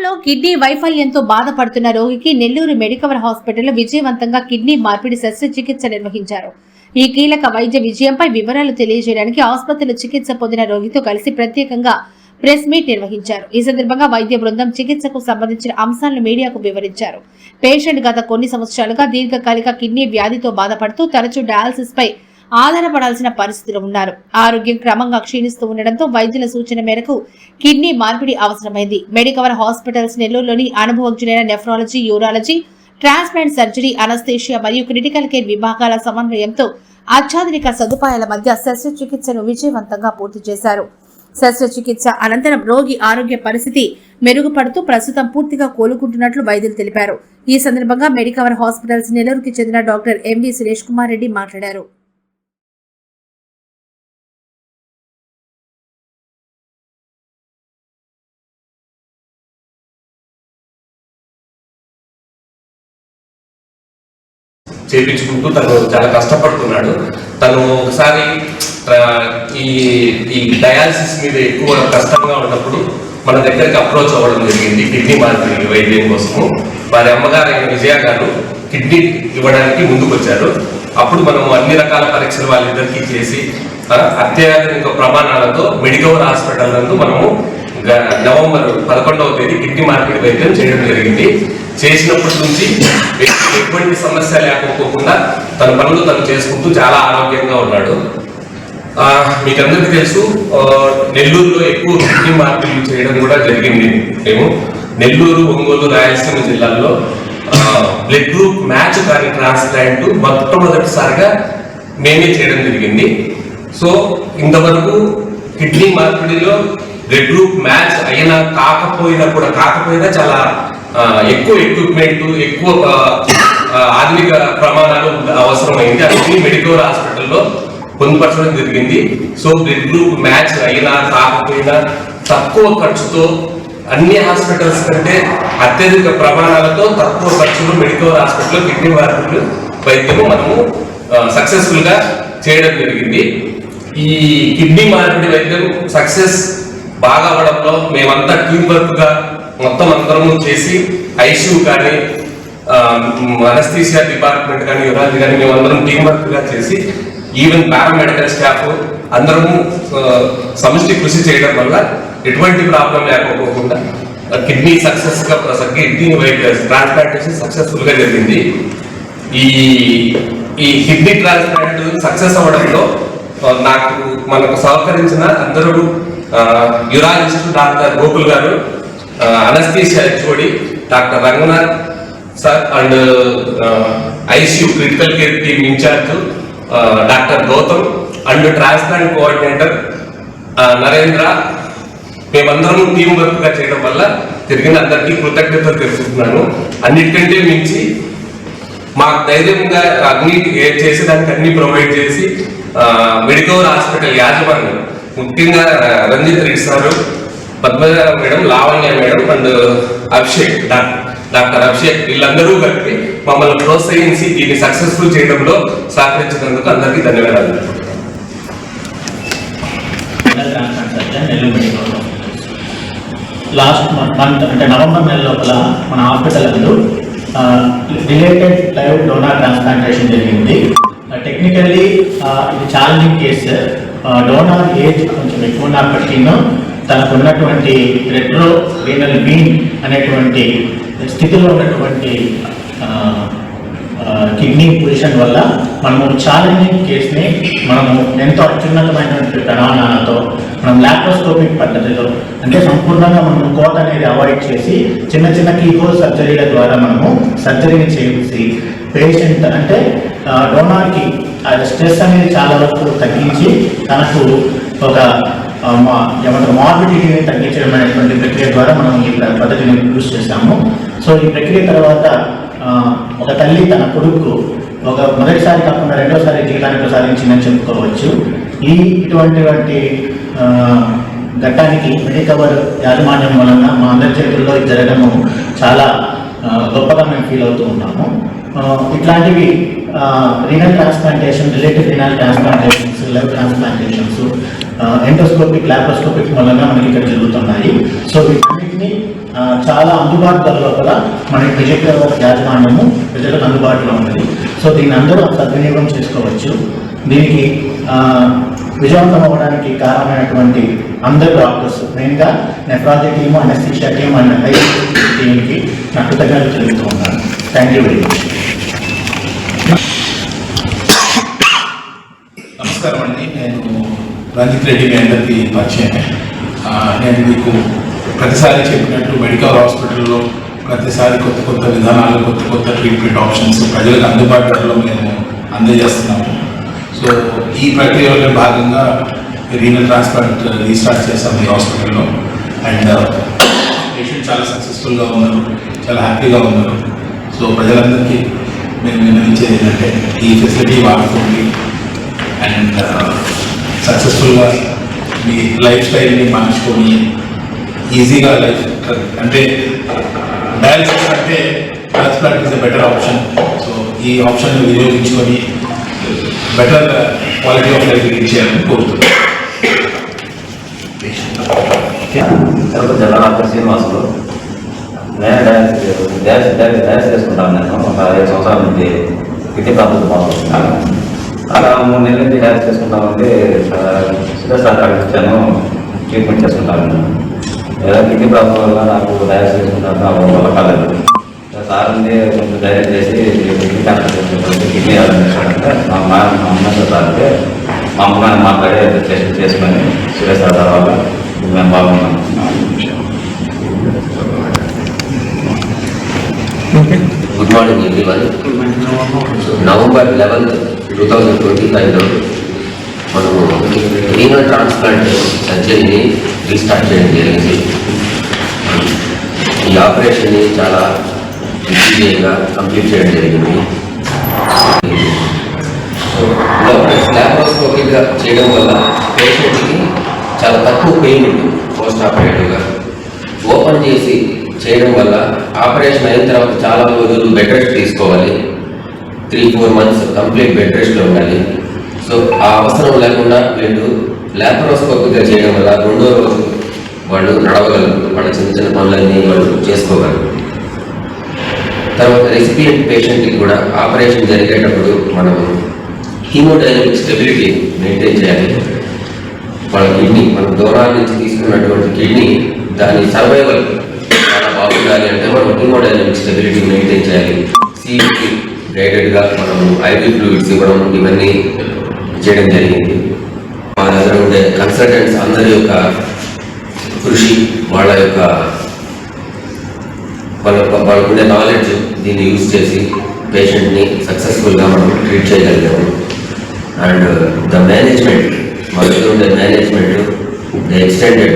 నెల్లూరులో కిడ్నీ వైఫల్యంతో బాధపడుతున్న రోగికి నెల్లూరు మెడికవర్ హాస్పిటల్లో విజయవంతంగా కిడ్నీ మార్పిడి శస్త్రచికిత్స నిర్వహించారు. ఈ కీలక వైద్య విజయంపై వివరాలు తెలియజేయడానికి ఆసుపత్రిలో చికిత్స పొందిన రోగితో కలిసి ప్రత్యేకంగా ప్రెస్ మీట్ నిర్వహించారు. ఈ సందర్భంగా వైద్య బృందం చికిత్సకు సంబంధించిన అంశాలను మీడియాకు వివరించారు. పేషెంట్ గత కొన్ని సంవత్సరాలుగా దీర్ఘకాలిక కిడ్నీ వ్యాధితో బాధపడుతూ తరచూ డయాలసిస్ పై ఆధారపడాల్సిన పరిస్థితులు ఉన్నారు. ఆరోగ్యం క్రమంగా క్షీణిస్తూ ఉండడంతో వైద్యుల సూచన మేరకు కిడ్నీ మార్పిడి అవసరమైంది. మెడికవర్ హాస్పిటల్స్ నెల్లూరులోని అనుభవజ్ఞులైన nephrology, urology, transplant surgery, anaesthesia మరియు క్రిటికల్ కేర్ విభాగాల సమన్వయంతో అత్యాధునిక సదుపాయాల మధ్య శస్త్రచికిత్సను విజయవంతంగా పూర్తి చేశారు. శస్త్రచికిత్స అనంతరం రోగి ఆరోగ్య పరిస్థితి మెరుగుపడుతూ ప్రస్తుతం పూర్తిగా కోలుకుంటున్నట్లు వైద్యులు తెలిపారు. ఈ సందర్భంగా మెడికవర్ హాస్పిటల్స్ నెల్లూరుకి చెందిన డాక్టర్ ఎంవి సురేష్ కుమార్ రెడ్డి మాట్లాడారు. చేయించుకుంటూ తను చాలా కష్టపడుతున్నాడు. తను ఒకసారి ఈ డయాలసిస్ మీద ఎక్కువ కష్టంగా ఉన్నప్పుడు మన దగ్గరికి అప్రోచ్ అవ్వడం జరిగింది కిడ్నీ మార్పిడి వైద్యం కోసము. వారి అమ్మగారు అయిన విజయ గారు కిడ్నీ ఇవ్వడానికి ముందుకు వచ్చారు. అప్పుడు మనం అన్ని రకాల పరీక్షలు వాళ్ళిద్దరికీ చేసి అత్యాధునిక ప్రమాణాలతో మెడికవర్ హాస్పిటల్ నందు మనము నవంబర్ 11వ తేదీ కిడ్నీ మార్పిడి వైద్యం చేయడం జరిగింది. చేసినప్పటి నుంచి ఎటువంటి సమస్య లేకపోకుండా తన పనులు తను చేసుకుంటూ చాలా ఆరోగ్యంగా ఉన్నాడు. మీకందరికీ తెలుసు, నెల్లూరులో ఎక్కువ కిడ్నీ మార్పిడి చేయడం కూడా జరిగింది. మేము నెల్లూరు, ఒంగోలు, రాయలసీమ జిల్లాల్లో బ్లడ్ గ్రూప్ మ్యాచ్ కానీ ట్రాన్స్ప్లాంట్ మొట్టమొదటిసారిగా మేమే చేయడం జరిగింది. సో ఇంతవరకు కిడ్నీ మార్పిడిలో బ్లడ్ గ్రూప్ మ్యాచ్ అయినా కాకపోయినా చాలా ఎక్కువ ఎక్విప్మెంట్, ఎక్కువ ఆధునిక ప్రమాణాలు అవసరమైంది. అన్ని మెడికవర్ హాస్పిటల్లో పొందుపరచడం జరిగింది. సో బ్లడ్ గ్రూప్ మ్యాచ్ అయినా కాకపోయినా తక్కువ ఖర్చుతో అన్ని హాస్పిటల్స్ కంటే అత్యధిక ప్రమాణాలతో తక్కువ ఖర్చులో మెడికవర్ హాస్పిటల్లో కిడ్నీ మార్పిడి వైద్యము మనము సక్సెస్ఫుల్ గా చేయడం జరిగింది. ఈ కిడ్నీ మార్పిడి వైద్యం సక్సెస్ బాగా అవడంలో మేమంతా టీం వర్క్ గా మొత్తం అందరము చేసి ఐసీయూ కానీ అనస్థీషియా డిపార్ట్మెంట్ కానీ యూరాలజీ కానీ మేమందరం టీం వర్క్ గా చేసి ఈవెన్ పారామెడికల్ స్టాఫ్ అందరము సమిష్టి కృషి చేయడం వల్ల ఎటువంటి ప్రాబ్లం లేకపోకుండా కిడ్నీ సక్సెస్ గా కిడ్నీ ట్రాన్స్ప్లాంటేషన్ సక్సెస్ఫుల్ గా జరిగింది. ఈ కిడ్నీ ట్రాన్స్ప్లాంట్ సక్సెస్ అవ్వడంలో మనకు సహకరించిన అందరూ యూరాలజిస్ట్ డాక్టర్ గోకుల్ గారు, anaesthesia HOD doctor Ranganath sir and ICU critical care team incharge doctor Gautam and transplant coordinator Narendra, మేమందరం టీం వర్క్ గా చేయడం వల్ల జరిగిన అందరికీ కృతజ్ఞతలు తెలుపుతున్నాను. అన్నిటికంటే మించి మాకు ధైర్యంగా అన్ని చేసేదానికి అన్ని ప్రొవైడ్ చేసి మెడికవర్ హాస్పిటల్ యాజమాన్యం, ముఖ్యంగా Ranjith Reddy sir, Padmaja madam, Lavanya madam and Abhishek, doctor Abhishek, వీళ్ళందరూ కలిపి మమ్మల్ని ప్రోత్సహించి దీన్ని సక్సెస్ఫుల్ చేయడంలో సహకరించినందుకు అందరికీ ధన్యవాదాలు. లాస్ట్ మంత్ అంటే నవంబర్ నెల లోపల మన hospital related live donor transplantation జరిగింది. టెక్నికల్లీ ఇది ఛాలెంజింగ్ కేసు. డోనార్ ఏజ్ కొంచెం ఎక్కువ ఉన్నప్పటికీ తనకు ఉన్నటువంటి రెట్రో రీనల్ వీన్ అనేటువంటి స్థితిలో ఉన్నటువంటి కిడ్నీ పొజిషన్ వల్ల మనము ఛాలెంజింగ్ కేసుని మనము ఎంతో అత్యున్నతమైనటువంటి ప్రమాణాలతో మనం లాప్రోస్కోపిక్ పద్ధతిలో, అంటే సంపూర్ణంగా మనము కోత అనేది అవాయిడ్ చేసి చిన్న చిన్న కీహోల్ సర్జరీల ద్వారా మనము సర్జరీని చేసి పేషెంట్ అంటే డోనార్కి స్ట్రెస్ అనేది చాలా వరకు తగ్గించి తనకు ఒక ఏమంటారు మార్బిడిటీని తగ్గించడం అనేటువంటి ప్రక్రియ ద్వారా మనం ఈ పద్ధతిని యూజ్ చేస్తాము. సో ఈ ప్రక్రియ తర్వాత ఒక తల్లి తన కొడుకు ఒక మొదటిసారి కాకుండా రెండోసారి జీవితాన్ని ప్రసాదించిందని చెప్పుకోవచ్చు. ఇటువంటి ఘట్టానికి మెడికవర్ యాజమాన్యం వలన మా అందరి చేతుల్లో జరగడము చాలా గొప్పగా మేము ఫీల్ అవుతూ ఉన్నాము. ఇట్లాంటివి renal transplantation, relative renal transplantations, live transplantations, endoscopic, laparoscopic వలన మనకి ఇక్కడ జరుగుతున్నాయి. సో వీటన్నిటిని ని చాలా అందుబాటు ధరలో కూడా మనకి విజయ్ ఫ్లవర్స్ యాజమాన్యము ప్రజలకు అందుబాటులో ఉన్నది. సో దీన్ని అందరూ సద్వినియోగం చేసుకోవచ్చు. దీనికి విజయవంతం అవ్వడానికి కారణమైనటువంటి అందరు డాక్టర్స్, మెయిన్గా nephrology team, anaesthesia team and high టీమ్కి నా కృతజ్ఞతలు తెలుపుతూ ఉన్నాను. Thank you very much. నమస్కారం అండి, నేను రంజిత్ రెడ్డి. మీ అందరికీ పరిచయమే. నేను మీకు ప్రతిసారి చెప్పినట్టు మెడికల్ హాస్పిటల్లో ప్రతిసారి కొత్త కొత్త విధానాలు, కొత్త కొత్త ట్రీట్మెంట్ ఆప్షన్స్ ప్రజలకు అందుబాటులో మేము అందజేస్తున్నాము. సో ఈ ప్రక్రియలో భాగంగా రీనల్ ట్రాన్స్ప్లాంట్ రీస్టార్ట్ చేస్తాం ఈ హాస్పిటల్లో. అండ్ పేషెంట్ చాలా సక్సెస్ఫుల్గా ఉన్నారు, చాలా హ్యాపీగా ఉన్నారు. సో ప్రజలందరికీ మేము విన్నవించేది ఏంటంటే ఈ ఫెసిలిటీ వాడుకోండి అండ్ సక్సెస్ఫుల్గా మీ లైఫ్ స్టైల్ని మార్చుకొని ఈజీగా లైఫ్, అంటే డయాలసిస్ అంటే transplant is a better option. So ఈ ఆప్షన్ వినియోగించుకొని better quality of life reach చేయాలని కోరుతున్నాను. తిరుపతి జిల్లా డాక్టర్ శ్రీనివాసులు. నేను డయాలసిస్ చేసుకుంటాను. నేను ఒక 5 సంవత్సరాల నుంచి కిడ్నీ ప్రాబ్లం బాగుంటున్నాను. అలా 3 నెలల నుంచి డయాలసిస్ చేసుకుంటామంటే సిద్ధసార్ ఇచ్చాను, ట్రీట్మెంట్ చేసుకుంటాను. ఏదో కిడ్నీ ప్రాబ్లం వల్ల నాకు డయాలసిస్ చేసుకుంటాను, నాకు వల్ల కాలేదు. సార్ ఉంది కొంచెం ధైర్యం చేసి కిడ్నీ క్యాన్సర్ చేసుకుంటాను, కిడ్నీ అంటే మా అమ్మ సార్ అంటే మా అమ్మ మాట్లాడే టెస్ట్ చేసుకొని సిద్ధసార్ తర్వాత మేము బాగున్నాం. Good morning everyone. నవంబర్ 11, 2025లో మనము రీనల్ ట్రాన్స్ప్లాంట్ సర్జరీని రీస్టార్ట్ చేయడం జరిగింది. ఈ ఆపరేషన్ని చాలా ఈజీగా కంప్లీట్ చేయడం జరిగింది. లాప్రోస్కోపిక్గా చేయడం వల్ల పేషెంట్కి చాలా తక్కువ పెయిన్ ఉంటుంది. పోస్ట్ ఆపరేటివ్గా ఓపెన్ చేసి చేయడం వల్ల ఆపరేషన్ అయిన తర్వాత చాలా రోజులు బెడ్ రెస్ట్ తీసుకోవాలి. 3-4 months కంప్లీట్ బెడ్ రెస్ట్లో ఉండాలి. సో ఆ అవసరం లేకుండా వీళ్ళు లాప్రోస్కోపిక్గా చేయడం వల్ల 2వ రోజు వాళ్ళు నడవగలరు, వాళ్ళ చిన్న చిన్న పనులన్నీ వాళ్ళు చేసుకోగలరు. తర్వాత రెసిపియంట్ పేషెంట్కి కూడా ఆపరేషన్ జరిగేటప్పుడు మనం హీమోడైనమిక్ స్టెబిలిటీ మెయింటైన్ చేయాలి. వాళ్ళ కిడ్నీ, మనం దూరాల నుంచి తీసుకున్నటువంటి కిడ్నీ దాని సర్వైవల్ చాలా బాగుండాలి అంటే మనం హీమోడైనమిక్ స్టెబిలిటీ మెయింటైన్ చేయాలి. సిఈకి గైడెడ్గా మనం ఐవీ ఫ్లూయిడ్స్ ఇవ్వడం, ఇవన్నీ చేయడం జరిగింది. మా దగ్గర ఉండే కన్సల్టెంట్స్ అందరి యొక్క కృషి, వాళ్ళకుండే నాలెడ్జ్ దీన్ని యూజ్ చేసి పేషెంట్ని సక్సెస్ఫుల్గా మనం ట్రీట్ చేయగలిగాము. అండ్ ద మేనేజ్మెంట్, మా దగ్గర ఉండే మేనేజ్మెంట్ ద ఎక్స్టెండెడ్